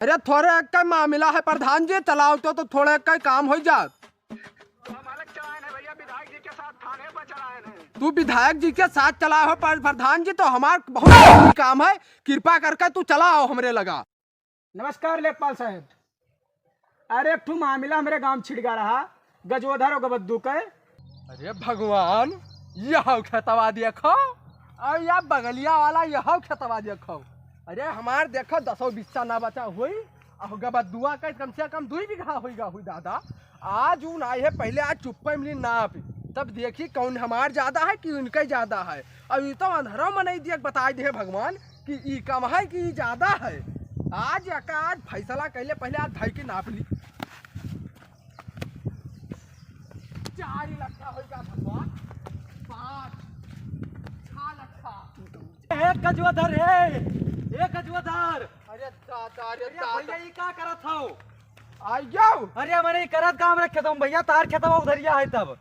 अरे थोड़े एक का मामला है प्रधान जी, चलाओ तो थोड़े एक का काम हो जात। तो हम अलग चलाए हैं भैया, विधायक जी के साथ थाने पर चलाए हैं। तू विधायक जी के साथ चला हो प्रधान जी, तो हमार बहुत जरूरी काम है, कृपा करके तू चलाओ हमरे लगा। नमस्कार लेखपाल साहब। अरे एक ठू मामला हमारे गांव में छिड़ गया रहा, गजोधर और गबद्दू के। अरे भगवान, यह खेतवा देखो और या बगलिया वाला यह खेतवा देखो। अरे हमार देखो 10-20 ना बचा हुई, गबद्दुआ का कम से कम 2 बीघा होगा हुई दादा। आज उन आए है, पहले आज चुप्पे मिली नाप, तब देखी कौन हमार ज्यादा है कि उनका ज्यादा है। अब ये तो अंधेरों में नहीं देख बता दे भगवान कि ई कम है कि ई ज्यादा है। आज आज फैसला कहले, पहले आज भाई की नाप ली। 4 लक्षा होगा भगवान, 5-6 लक्षा। एक गजोधर है, एक गजोधर। अरे दादा, अरे भैया ये क्या करत हो? आयो अरे मैंने करत काम रखे तुम भैया, तार खेतवा उधरिया है तब।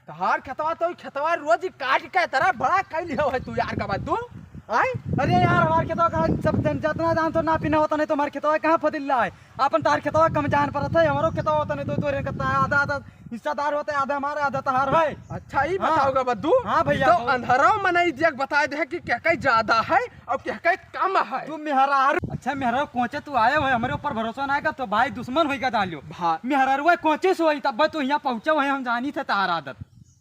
तहार खेतवा तो खेतवा रोज ही काट के तरह बड़ा कैल है तू यार का बात तू आई। अरे यार हमारे खेतवा कहाँ सब जितना जान तो ना पीना होता, नहीं तो हमारे खेतवा कहाँ फदिल्ला है। अपन तार खेतवा कम जान पर है, हमारो खेतवा होता नहीं तो आधा आधा हिस्सादार होता है, आधा हमारा आधा तहार है। अच्छा ही बताओगा बद्दू। हाँ भैया, तो अंधेरों में नहीं देख बता दे कि क्या कहीं ज्यादा है और क्या कहीं कम है। तू मेहरारू, अच्छा मेहरारू कोचे तू आए हुए हमारे ऊपर भरोसा ना आएगा तो भाई दुश्मन होगा डालियो। मेहरारू कोचे से हुई तब तू यहाँ पहुंचे हुए, हम जानी थे तार आदत।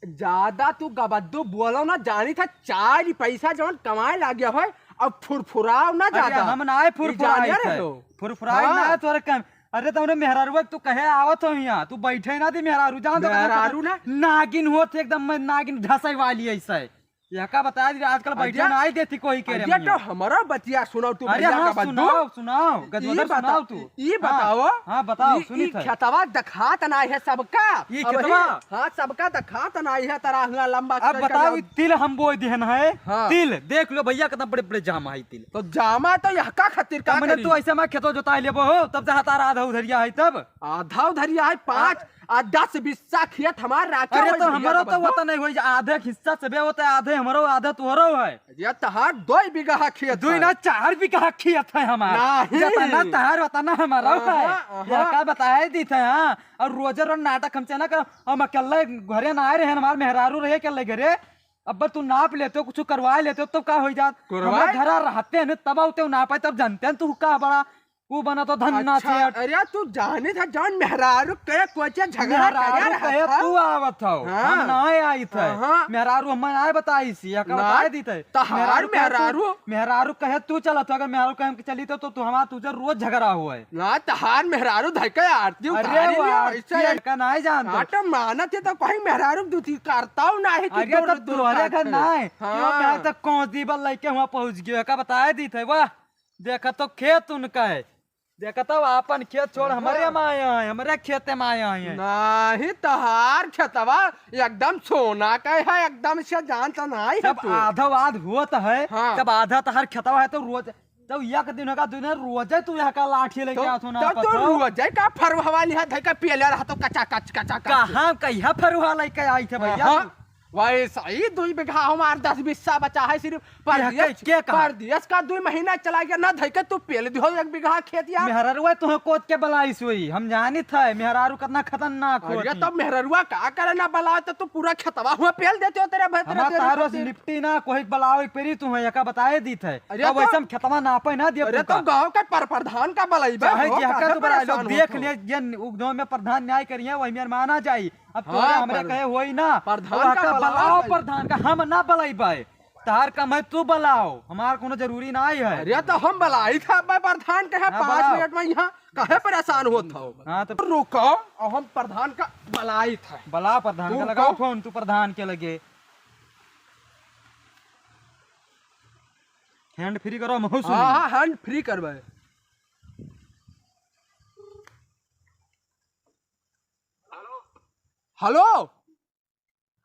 ज्यादा तू गबद्दू बोलो ना, जानी था 4 पैसा जो कमाए लागे हो, अब फुरफुराओ ना ज्यादा। हम ना फुरफुराई ना तोरे कम। अरे तुमने मेहरारू तू कहे आवत हो यहाँ, तू बैठे ना दी मेहरारू जान तो मेहरारू ना नागिन होत एकदम, नागिन ढसाई वाली ऐसा है। यह का बताया जी, आजकल बैठे ना आई देती कोई के रे। तो हमारा बतिया सुनाओ तू। अरे हाँ सुनाओ सुनाओ, गजोधर सुनाओ तू। ये बताओ। हाँ बताओ, सुनी था। खेतवा दखात ना है सबका, ये खेतवा हाँ सबका दखात ना है तरह लंबा। अब बताओ तिल हम बोए देहन है। हाँ। तिल देख लो भैया कितना बड़े बड़े जामा है तिल। तो जामा तो यह का खातिर का मैंने तू ऐसे में खेतो जोता लेबो हो, तब जहाँ तारा आधा उधरिया है तब आधा उधरिया है 5-10 खेत हमार राखे। अरे तो हमारो तो होता नहीं हो, आधे हिस्सा सबे होता है, आधे हमारो आधा तुहरो है। ये तहार 2 बीघा खेत, 2 ना 4 बीघा खेत है हमारा। जितना तहार उतना हमारा है। यह का बताए दी थे। हाँ, और रोज रोज नाटक हमसे ना कर, हम अकेले घरे ना आए रहे, हमारे मेहरारू रहे अकेले घरे। अब तू नाप लेते हो, कुछ करवा लेते हो तब का हो जात। घर रहते हैं तब आते ना पाए, तब जानते हैं तू का बड़ा वो बना तो धन्ना। अच्छा, अरे तू जाने था जान मेहरारू के कोचे झगड़ा करे तू आवत हो। हम ना आई थे मेहरारू, हम आए बताई सी या का बताए दी थे। मेहरारू कहे तू चलत, अगर मेहरारू कहे कि चली तो तू हमारा तुझे रोज झगड़ा हुआ है ना। तहार मेहरारू धके आरती अरे का नहीं जानता तो मानत है तो कहीं मेहरारू दुती करता हूं ना है कि अरे तो तोरे का नहीं क्यों मैं तक कौन दीबल लेके वहां पहुंच गयो का बताए दी थे। वाह देखा तो खेत उनका है, देखा तो अपन खेत छोड़ हमारे में आए हैं, हमारे खेत में आए हैं। नहीं तहार खेतवा एकदम सोना का है, एकदम से जानता नहीं है। जब आधा आध होता है तब आधा तहार खेतवा है तो रोज तब एक दिन होगा तूने रोज तू यहाँ का लाठी लेके आतो ना तो रोज का फरवा वाली है धका पेले रहा तो कचा कच कचा कहां कहिया फरवा लेके आई थे भैया। वैसा ही 2 बीघा हमार 10-20 बचा है सिर्फ परदेश का 2 महीना चला गया ना धके तू पेल दियो 1 बीघा खेत। यार मेहरारुआ तुहे कोत के बलाइस हुई, हम जानी था मेहरारू कितना खतरनाक हो। अरे तो मेहरारुआ का करे ना बलाओ तो तू पूरा खेतवा हुआ पेल देते हो तेरे भैया। हमार तारो से निपटी ना कोई बलाओ पेरी तू है का बताए दी थे। अब वैसे हम खेतवा नापे ना दिए। अरे तो गांव का प्रधान का बलाइबा है कि हका तो बला लो देख ले जे गांव में प्रधान न्याय करिए वही में माना जाई। अब तोरे हमरे कहे होई ना प्रधान का बलाओ, प्रधान का हम ना बलाइबाई, तार का मैं तू बलाओ, हमार कोनो जरूरी ना है। अरे तो हम बलाई था मैं प्रधान कहे 5 मिनट में यहाँ कहे परेशान होता हो। हाँ तो रुको और हम प्रधान का बलाई था। बला प्रधान का लगाओ फोन, तू प्रधान के लगे हैंड फ्री करो महू सुनी। हाँ हैंड फ्री करवाए। हेलो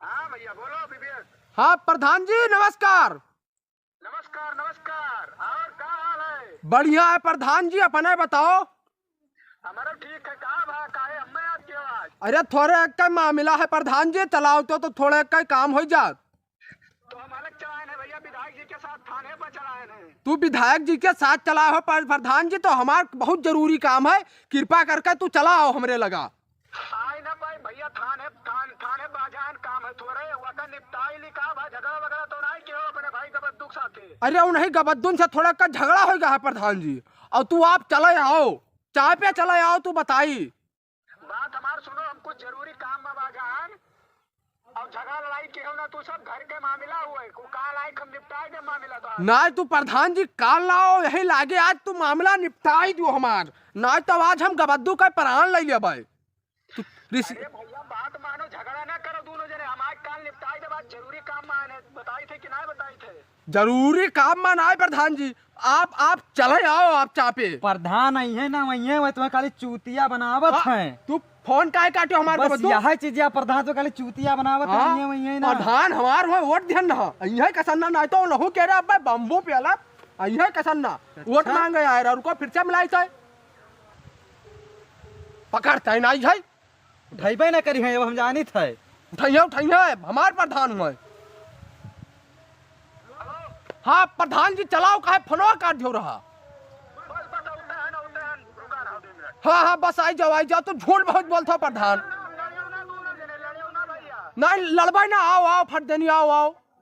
हाँ भैया बोलो विवेक। हाँ प्रधान जी नमस्कार। नमस्कार नमस्कार, और क्या हाल है? बढ़िया है प्रधान जी, अपने बताओ। हमारा ठीक है, कहाँ भा काहे हमें याद किया आज? अरे थोड़े एक का मामला है प्रधान जी, चलाओ तो थोड़े एक का काम हो जात। तो हम अलग चलाए हैं भैया, विधायक जी के साथ थाने पर चलाए हैं। तू विधायक जी के साथ चला हो प्रधान जी, तो हमार बहुत जरूरी काम है, कृपा करके तू चला आओ हमरे लगा। आए ना भाई भैया, थाने बाजान काम है थोड़े वका निपटाई लिखा बा, झगड़ा वगैरह तो नहीं के हो अपने भाई गबद्दू के साथे। अरे उन्हीं गबद्दुन से थोड़ा का झगड़ा हो गया है प्रधान जी, और तू आप चले आओ, चाय पे चले आओ, तू बताई बात हमार सुनो, हम कुछ जरूरी काम में बाजान और झगड़ा लड़ाई के हो ना, तू सब घर के मामला हुए को काल आई हम निपटाई दे मामला तो। ना तू प्रधान जी काल लाओ, यही लागे आज तू मामला निपटाई दो हमार, ना तो आज हम गबद्दू का प्राण ले लिया भाई। अरे भैया बात मानो, झगड़ा ना करो दोनों जने, हमारे काल निपटाई दे, बात जरूरी काम में आने बताई थे कि नहीं बताई थे। जरूरी काम में ना प्रधान जी, आप चले आओ, आप चापे प्रधान आई है ना वही है, वह तुम्हें खाली चूतिया बनावत है। तू फोन काय काटे हमारे बस यही चीज है, प्रधान तो खाली चूतिया बनावत है वही है ना। प्रधान हमार हो वोट ध्यान ना यही कसन्ना, ना तो लहू कह रहा अब बम्बू पे अलग यही कसन्ना वोट मांगे आए रहा, उनको फिर से मिलाई थे पकड़ते ना है ढाईबे ना करी है, हम जानी थे उठाइए हमार प्रधान हुए। हाँ प्रधान जी चलाओ, कहे फोनवा काट दियो रहा। बस बस उठे हैं ना, रुका रहो 2 मिनट। हाँ बस आई जाओ, तू झूठ बहुत बोलता प्रधान। लड़ियो ना दोनों जने, लड़ियो ना भैया। नहीं लड़बाई ना, आओ फट देनी, आओ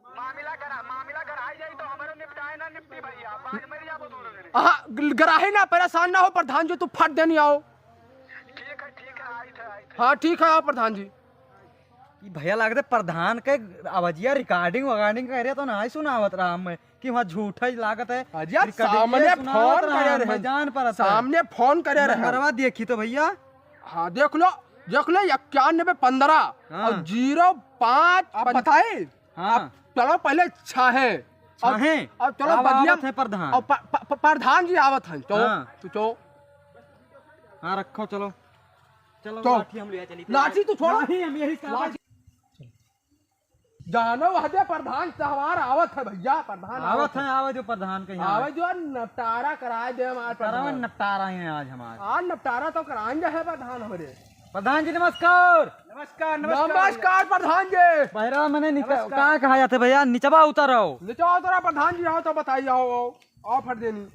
मामला कराई जाई तो हमारे निपटाए ना निपटी भैया, बाद में जाबो दोनों जने। हाँ गराही ना, परेशान ना हो प्रधान जी, तू फट देनी आओ। ठीक है आई थे। हाँ ठीक है आओ प्रधान जी। भैया लगते प्रधान के आवाजिया रिकॉर्डिंग वगार्डिंग कह रहे तो ना सुनावत रहा मैं कि वहाँ झूठा ही लागत है। अजिया सामने फोन करे रहे, जान पर सामने फोन करे रहे। नंबरवा देखी तो भैया, हाँ देख लो 9115 और 05 आप बताए। हाँ चलो पहले छाहे और चलो बगिया है प्रधान और प्रधान जी आवत हैं तो तो हाँ रखो चलो चलो तो लाठी हम ले चली लाठी तू छोड़, नहीं हम यही जानो हदे प्रधान सवार आवत है भैया, प्रधान आवत है, आवे जो प्रधान के यहाँ आवे जो निपटारा कराए दे हमारे प्रधान निपटारा है आज हमारे। आज निपटारा तो कराएंगे है प्रधान हमारे। प्रधान जी नमस्कार। नमस्कार प्रधान जी। बहरा मैंने कहाँ कहा जाते भैया, नीचवा उतरो। नीचे उतरा प्रधान जी, आओ तो बताइए, आओ फट देनी।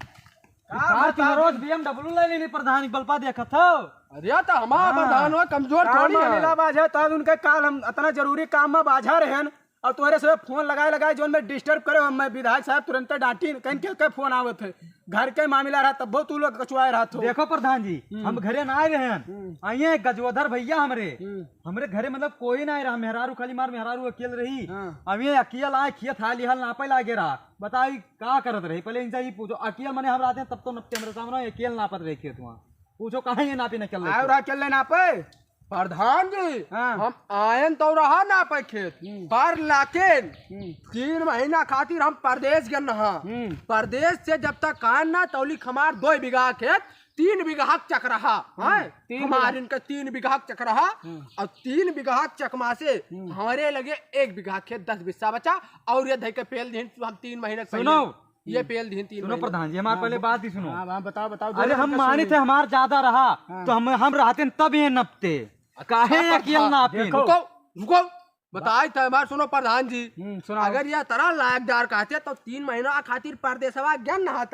रोज BMW ले लेनी प्रधान बल्पा देखा था। अरे तो हमारा प्रधान हो कमजोर थोड़ी है। बाजा तब उनके काल हम इतना जरूरी काम में बाझा रहे हैं और तुम्हारे से फोन लगाए जो मैं डिस्टर्ब करे, मैं विधायक साहब तुरंत डांटी कहीं के फोन आवे थे, घर के मामला रहा तब तू लोग कचुआए रहा था। देखो प्रधान जी हम घरे ना आए रहे हैं, आइए गजोधर भैया हमरे घरे मतलब कोई ना रहा, मेहरारू खाली मार मेहरारू अकेले रही। अब ये अकेला आए खेत हाल हाल नापे लागे रहा, बताई का करत रही। पहले इनसे ही पूछो, अकेले मने हम आते हैं तब तो नपते हमारे सामने अकेले नापत रहे खेत, वहाँ पूछो कहाँ ये नापी न चल रहा चल लेना पे प्रधान जी। हम आयन तो रहा ना पे खेत पर लाकेन 3 महीना खातिर हम प्रदेश गए नहा। प्रदेश से जब तक आयन ना तौली हमार 2 बीघा खेत 3 बीघा चक रहा है, हमारे इनका 3 बीघा चक रहा और 3 बीघा चकमा से हमारे लगे 1 बीघा खेत 10 बिस्सा बचा और ये धई के पेल दिन हम 3 महीने सुनो ये पेल दिन 3 सुनो प्रधान जी हमारे पहले बात ही सुनो। बताओ अरे हम मानी थे हमार ज्यादा रहा तो हम रहते तब ये नपते, काहे अकेले नापे। रुको बताए थे हमारे, सुनो प्रधान जी अगर यह तरह लायकदार कहते तो 3 महीना खातिर परदेशवा ज्ञान नहा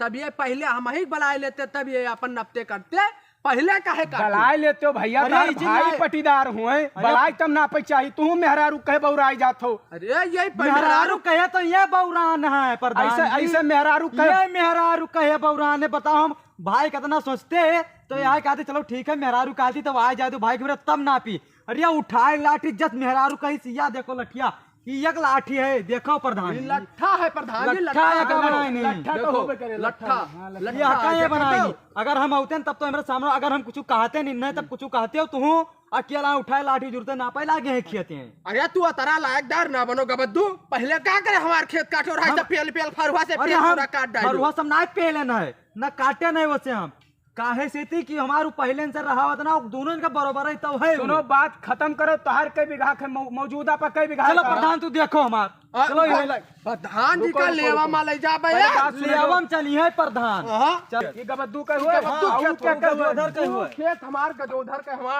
तब ये पहले हम ही बुलाए लेते, तब ये अपन नपते करते। पहले काहे बलाई लेते हो भैया, भाई पटीदार हुए बलाई तब ना पे चाहिए, तू मेहरारू कहे बौराई जात हो। अरे यही मेहरारू कहे तो ये बौरान है प्रधान, ऐसे मेहरारू कहे, मेहरारू कहे बौरान है। बताओ हम भाई कितना सोचते तो यहाँ कहते चलो ठीक है मेहरारू कहती तो आ जाए तो भाई के तब नापी। अरे उठाए लाठी जस मेहरारू कही सिया देखो लठिया एक लाठी है, देखो प्रधान लट्ठा है प्रधान जी, लट्ठा है क्या बनाई नहीं, लट्ठा तो होबे करे, लट्ठा ये बनाई नहीं। अगर हम आते तब तो हमारे सामने अगर हम कुछ कहते नहीं तब कुछ कहते हो तू अकेला उठाए लाठी जुड़ते ना पाए लागे हैं खेते हैं। अरे तू अतरा लायकदार ना बनो गबद्दू, पहले क्या करे हमारे खेत काटे और पेल पेल फरुआ से पेल पूरा काट डालो। फरुआ सब ना पेले ना है ना काटे नहीं वैसे हम काहे से थी कि हमारू पहले से रहा होता ना दोनों इनका बरोबर है तब है सुनो बात खत्म करो, तोहार कई बीघा के मौजूदा पर कई बीघा चलो का? प्रधान तू देखो हमार चलो प्रधान जी का लेवा में ले जा बे लेवम चली है प्रधान ये गबद्दू के हुए गजोधर के हुए खेत हमार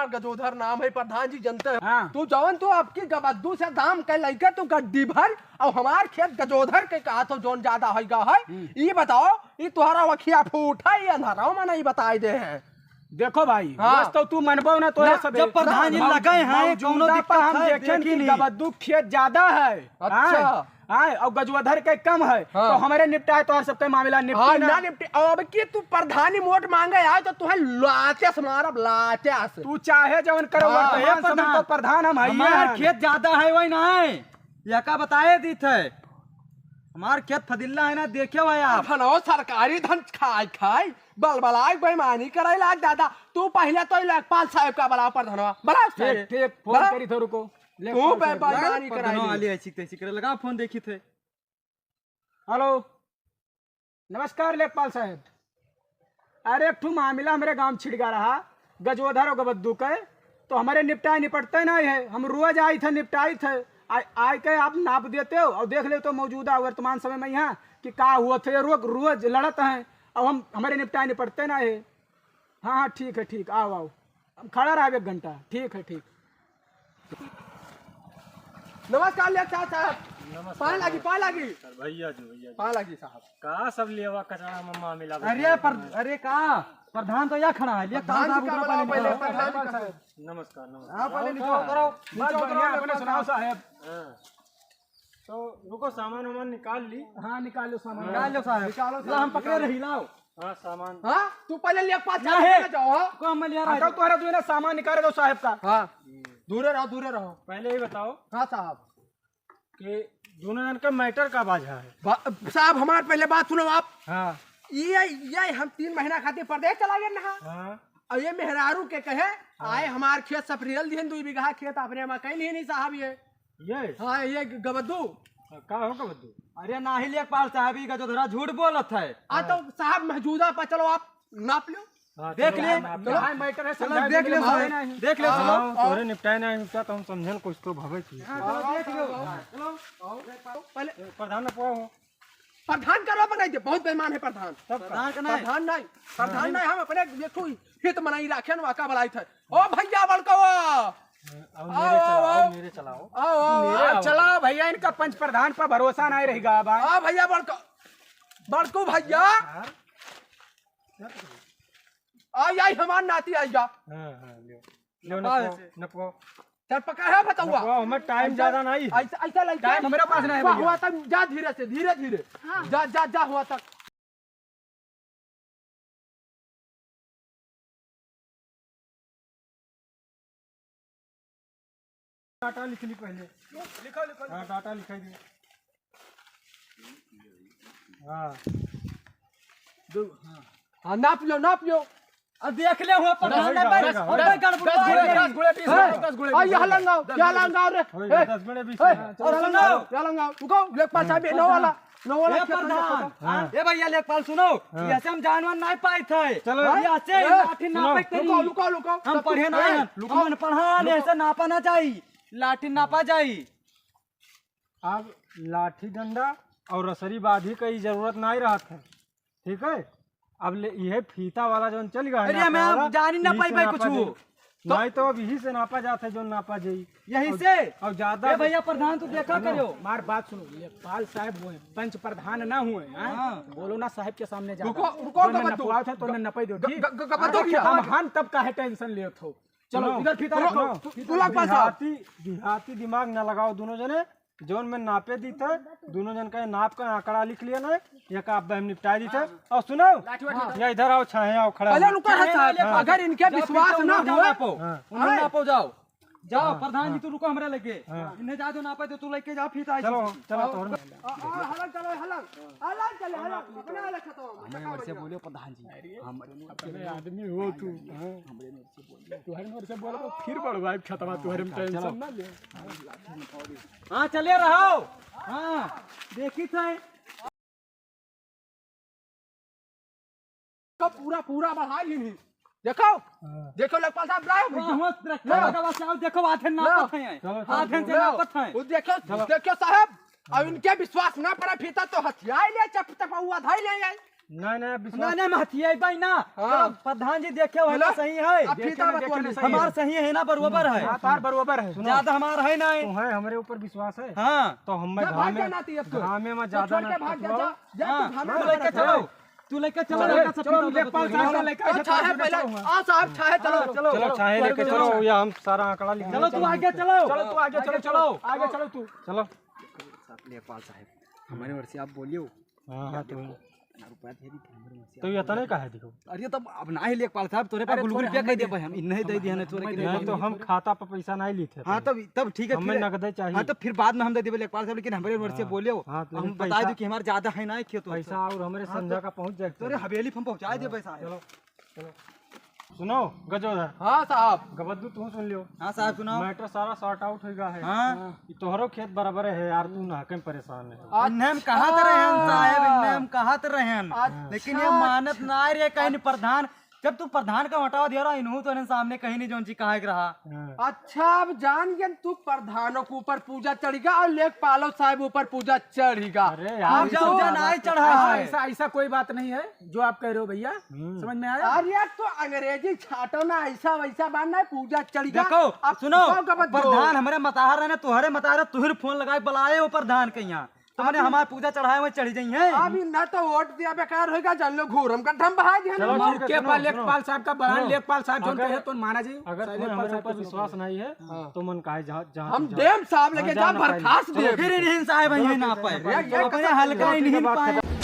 गजोधर नाम है प्रधान जी जनते हैं। हाँ। तू जवन तू आपकी गबद्दू से दाम के लेके तू गड्डी भर और हमार खेत गजोधर के कहा तो जोन ज्यादा होगा है ये बताओ ये तुम्हारा वखिया फूटा ये अंधाराओं में नहीं बताए दे हैं। देखो भाई हाँ। बस तो तू मनबो ना तोरे सब जब प्रधान जी लगाए हैं कौनो दिक्कत हम है देखें कि देखी गबद्दू खेत ज्यादा है। अच्छा। हाँ और गजवधर के कम है हाँ। तो हमारे निपटाए तो सबके मामला हाँ, निपटी ना ना। निपटे अब की तू प्रधानी मोट मांगे आए तो तुम्हें लाचस मारब लाचस। तू चाहे जवन करो हाँ, वर्तमान समय प्रधान। तो प्रधान हम है हमार खेत ज्यादा है वही ना है या का बताए दी थे हमार खेत फदिल्ला है ना देखे भाई आप धनो सरकारी धन खाए खाए बलबलाए बेईमानी करे लाग दादा तू पहले तो लेखपाल साहब का बलाव पर धनवा बड़ा ठीक ठीक फोन करी तो रुको तू बेईमानी कराई वाली ऐसी तैसी करे लगा फोन देखी थे। हेलो नमस्कार लेखपाल साहब, अरे एक ठू मामला हमारे गांव छिड़ गया रहा गजवधर और गबद्दू के तो हमारे निपटाए निपटते नहीं है। हम रोज आई थे निपटाई थे आए के आप नाप देते हो और देख ले तो मौजूदा वर्तमान समय में यहाँ कि का हुआ थे रोज लड़त हैं अब हम हमारे निपटाए निपटते ना है। हाँ हाँ ठीक है ठीक आओ आओ हम खड़ा रहा 1 घंटा ठीक है ठीक। नमस्कार लेखपाल साहब पा लागी भैया जी पा लागी साहब का सब लेवा कचरा मम्मा मिला अरे का प्रधान तो यहाँ खड़ा है लिए प्रधान जी का बलाव पहले प्रधान जी का नमस्कार नमस्कार हाँ पहले नीचे उतरो बस बढ़िया अपने सुनाओ साहब। हाँ। तो रुको सामान वामान निकाल ली। हाँ निकालो सामान निकाल लो साहब ला हम पकड़े रही लाओ हाँ सामान हाँ तू पहले लेखपाल ना साहब है। के जाओ हाँ को हम लिया हटाओ तुम्हारा जो है ना सामान निकाले दो साहब का। हाँ दूरे रहो पहले ही बताओ हाँ साहब कि दोनों जन का मैटर का बाझा है। साहब हमारे पहले बात सुनो आप हाँ ये हम 3 महीना खातिर प्रदेश चला गए ना हाँ और ये मेहरारू के कहे आए हमार खेत सफरील दिहन 2 बीघा खेत अपने में कहीं नहीं साहब ये ये हाँ ये गबद्दू का होगा बद्दू। अरे ना ही लेखपाल साहब ही का जो धरा झूठ बोलत है आ तो साहब मौजूदा पर चलो आप नाप लो हाँ, देख चलो, ले आप चलो हाँ मैटर है चलो समझाए देख ले देंगे, साहब, नहीं। देख ले चलो हाँ, तोरे निपटाए ना निपटा तो हम समझे कुछ तो भवे थी। देख लो पहले प्रधान ने पढ़ो प्रधान करो बनाई दे बहुत बेईमान है प्रधान प्रधान का नहीं प्रधान नहीं हम अपने देखो हित मनाई राखे न वाका बलाई थे ओ भैया बड़को मेरे चलाओ अब चलाओ भैया इनका पंच प्रधान पर भरोसा नहीं रहेगा अब आ भैया बड़को भैया आई हमार नाती आई जा हाँ हाँ लियो नपो चल पका है बताऊआ हमें टाइम ज्यादा नहीं है। ऐसा लगता टाइम हमारे पास नहीं है भैया। हुआ तक जा धीरे से धीरे जा हुआ तक डाटा लिख ली पहले। लिखो हाँ डाटा लिखाई दी। हाँ हाँ नाप लो अब देख ले हुआ प्रधान ने होगा, बस होगा, और होगा। गड़बड़ 10 गुणे 20 गुणे आ ये लंगाओ क्या लंगाओ रे हो ए, गया 10 बड़े 20 और लंगाओ क्या लंगाओ रुको लेखपाल साहब नो वाला ए प्रधान ए भैया लेखपाल सुनो ऐसे हम जानवर नहीं पाए थे चलो। ये ऐसे लाठी नापे करी रुको हम पढ़े ना हम पढ़ान ऐसे नापा ना चाहिए लाठी नापा चाहिए अब लाठी डंडा और रसरी बाधी की जरूरत नहीं रहा था। ठीक है अब यह फीता वाला जो चल गया है अरे मैं नापे वाला, जान ही ना यही पाई से भाई नापा कुछ जाई। नहीं तो अब यही से नापा जाता है जो नापा जाई। यही से और ज्यादा ए भैया प्रधान तू देखा करो मार बात सुनो लेखपाल साहब वो है पंच प्रधान ना हुए हैं बोलो ना साहब के सामने जा रुको, नपवा थे तो नपई दो ठीक गबद्दू भैया। हम तब काहे टेंशन ले हो चलो इधर फीता रखो तू लेखपाल साहब देहाती दिमाग न लगाओ दोनों जने जोन में नापे दी थे दोनों जन का नाप का आंकड़ा लिख लिया ना या का आप निपटा दी थे। और सुनो या इधर आओ छाए आओ खड़ा पहले हो। रुको है साहब अगर इनके विश्वास ना हुआ नापो उन्हें नापो जाओ प्रधान जी तू रुको हमरे लेके इन्हें जा दो नापे तो तू लेके जा फिर आई चलो चलो तो हलन चलो हलन अपने वाले खत्म से बोलियो प्रधान जी आदमी हो तू तुम्हारे मेरे से बोलो फिर बड़ भाई खतवा तुम्हारे में टेंशन ना ले। हाँ चले रहो हाँ देखी थे पूरा पूरा बढ़ा ली देखो देखो लेखपाल साहब देखो आधे नापत हैं आधे से नापत हैं वो देखो देखो साहब अब इनके विश्वास ना पड़ा फीता तो हथियार ले चपचपा धाई ले आई नहीं ना हथियाई भाई ना प्रधान जी देखे हो ना सही है अब फीता हमार सही है ना बरोबर है तार बरोबर है ज्यादा हमारा है ना तो है हमारे ऊपर विश्वास है हाँ तो हम घामे में ज्यादा तू लेके चलो तू लेके चलो लेखपाल साहब का लेकर अच्छा है पहले आ साहब छाहे चलो चलो चलो छाहे लेके चलो या हम सारा आंकड़ा लिख चलो तू आगे चलो चलो तू आगे चलो चलो आगे चलो तू चलो लेखपाल साहब हमारे वर्ष आप बोलियो हाँ तो ये तो नहीं कहा है देखो अरे तब अब ना ही लेखपाल साहब तोरे पर गूगल पे कह दे भाई हम नहीं दे दिया ना तोरे नहीं तो हम खाता पर पैसा नहीं ली थे हाँ तब ठीक है हमें नगदे चाहिए हाँ तो फिर बाद में हम दे देबे लेखपाल साहब लेकिन हमारे वर्ष से बोलियो हाँ, तो हम बता दो कि हमारे ज्यादा है ना क्यों तो पैसा और हमारे संध्या का पहुंच जाए तोरे हवेली हम पहुंचा दे पैसा चलो चलो सुनो गजोधर हाँ साहब गबद्दू तू सुन लियो हाँ साहब सुनाओ मैटर सारा सॉर्ट आउट हो गया है हाँ तोहरो खेत बराबर है यार तू ना कहीं परेशान है इन्हें हम कहा तो रहन साहब इन्हें हम कहा तो रहन लेकिन ये मानत ना रे कहीं प्रधान जब तू प्रधान का हटावा दिया रहा इन्हू तो सामने कहीं नहीं जोन ची कहा रहा अच्छा अब जान गए तू प्रधानों के ऊपर पूजा चढ़ेगा और लेखपालों साहब ऊपर पूजा चढ़ेगा अरे यार पूजा ना चढ़ा है ऐसा ऐसा कोई बात नहीं है जो आप कह रहे हो भैया समझ में आया अरे तो अंग्रेजी छाटो ना ऐसा वैसा बात ना पूजा चढ़ेगा देखो अब सुनो कहो का बच्चों। प्रधान हमारे मताहर है तुहरे मताहर तुहर फोन लगाए बुलाए वो प्रधान के यहाँ तो मैंने हमारे पूजा चढ़ाए में चढ़ी जाई है अभी न तो वोट दिया बेकार होगा जान लो घूरम का ढम बहा दिया चलो ना। ठीक है, के सुनो, पाल सुनो। लेखपाल साहब का बयान लेखपाल साहब जो कहे तो माना जी अगर तुम्हें हमारे ऊपर विश्वास नहीं है तो मन का है जहाँ हम डेम साहब लेके जा बर्खास्त दे फिर इन्हीं साहब है ना पाए अपने हल्का ही नहीं पाए